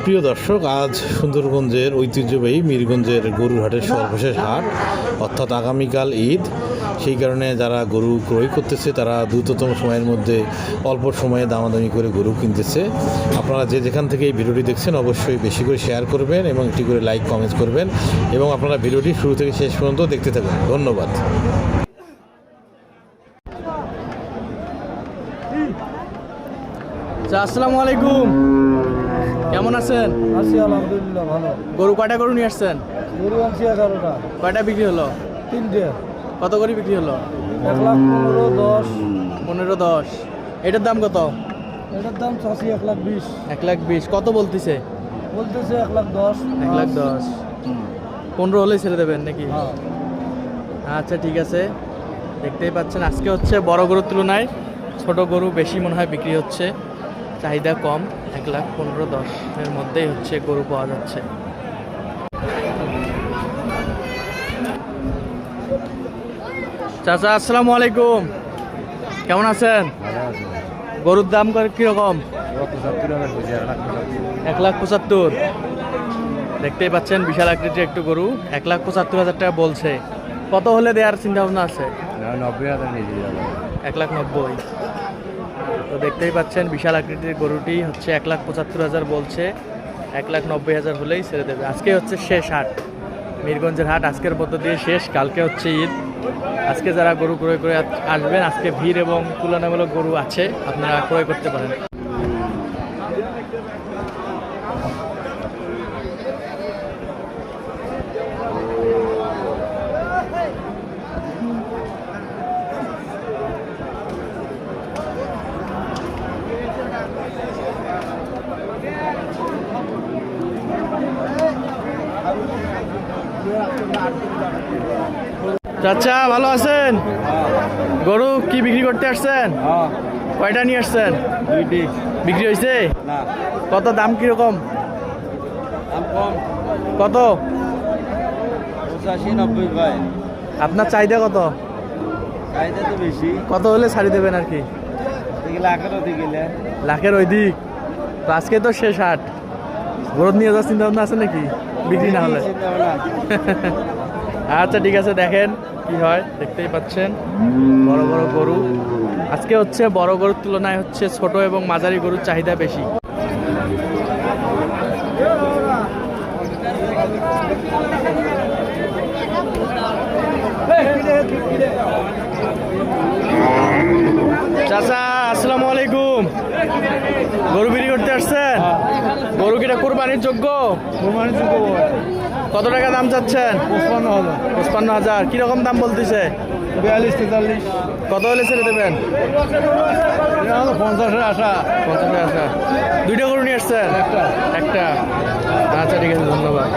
প্রিয় দর্শক, আজ সুন্দরগঞ্জের ঐতিহ্যবাহী মিরগঞ্জের গরুর হাটের সর্বশেষ হাট, অর্থাৎ আগামীকাল ঈদ। সেই কারণে যারা গরু ক্রয় করতেছে তারা দ্রুততম সময়ের মধ্যে অল্প সময়ে দামাদামি করে গরু কিনতেছে। আপনারা যে যেখান থেকে এই ভিডিওটি দেখছেন অবশ্যই বেশি করে শেয়ার করবেন এবং একটি করে লাইক কমেন্ট করবেন এবং আপনারা ভিডিওটি শুরু থেকে শেষ পর্যন্ত দেখতে থাকুন। ধন্যবাদ। আসসালামু আলাইকুম, কেমন আছেন? আছি আলহামদুলিল্লাহ, ভালো। গরু কয়টা গরু নিয়ে আসছেন? গরু আনছি 11টা। কয়টা বিক্রি হলো? 3টে। কত করে বিক্রি হলো? 1,15,10। 15-10। এটার দাম কত? এটার দাম চাষি 1,20,000। 1,20,000। কত বলতেছে? বলতেছে 1,10,000। 1,10,000। 15 হলেই ছেড়ে দেবেন নাকি? হ্যাঁ। আচ্ছা, ঠিক আছে। দেখতেই পাচ্ছেন আজকে হচ্ছে বড় গরুর তুলনায় ছোট গরু বেশি মনে হয় বিক্রি হচ্ছে, চাহিদা কম। 1,15,10 এর মধ্যেই হচ্ছে গরু পাওয়া যাচ্ছে। চাচা আসসালামু আলাইকুম, কেমন আছেন? গরুর দাম করে কিরকম? 1,75,000। দেখতেই পাচ্ছেন বিশাল আকৃতির একটু গরু, 1,75,000 টাকা বলছে। কত হলে দেওয়ার চিন্তা ভাবনা আছে? 1,90,000। তো দেখতেই পাচ্ছেন বিশাল আকৃতির গরুটি হচ্ছে 1,75,000 বলছে। 1,90,000 হলেই ছেড়ে দেবে। আজকে হচ্ছে শেষ হাট, মিরগঞ্জের হাট আজকের মধ্য দিয়ে শেষ। কালকে হচ্ছে ঈদ। আজকে যারা গরু ক্রয় করে আসবেন, আজকে ভিড় এবং তুলনামূলক গরু আছে, আপনারা ক্রয় করতে পারেন। চাচা ভালো আছেন? গরু কি বিক্রি করতে আসছেন? কয়টা নিয়ে আসছেন? 2টি। বিক্রি হয়েছে? না, কত দাম কিরকম? দাম কম। কত? 85-90 ভাই। আপনার চাহিদা কত? চাহিদা তো বেশি। কত হলে ছাড়ি দেবেন আর কি? এগুলো 11 গেলে লাখের ওই দিক। তো আজকে তো শেষ হাট, গরু নিয়ে যাওয়ার চিন্তা ভাবনা আছে নাকি বিক্রি না হলে? আচ্ছা, ঠিক আছে, দেখেন কি হয়। দেখতেই পাচ্ছেন বড় বড় গরু। আজকে হচ্ছে বড় গরুর তুলনায় হচ্ছে ছোট এবং মাঝারি গরুর চাহিদা বেশি। চাচা আসসালামু আলাইকুম, গরু বিক্রি করতে আসছেন? গরু কিটা কোরবানির যোগ্য? কত টাকা দাম চাচ্ছেন? 55,000। কিরকম দাম বলতেছে? 42-43। কত হলে ছেড়ে দেবেন? 50-এর আশা। 50-এর আশা। দুইটা গরু নিয়ে আসছেন? একটা। আচ্ছা, ঠিক আছে, ধন্যবাদ।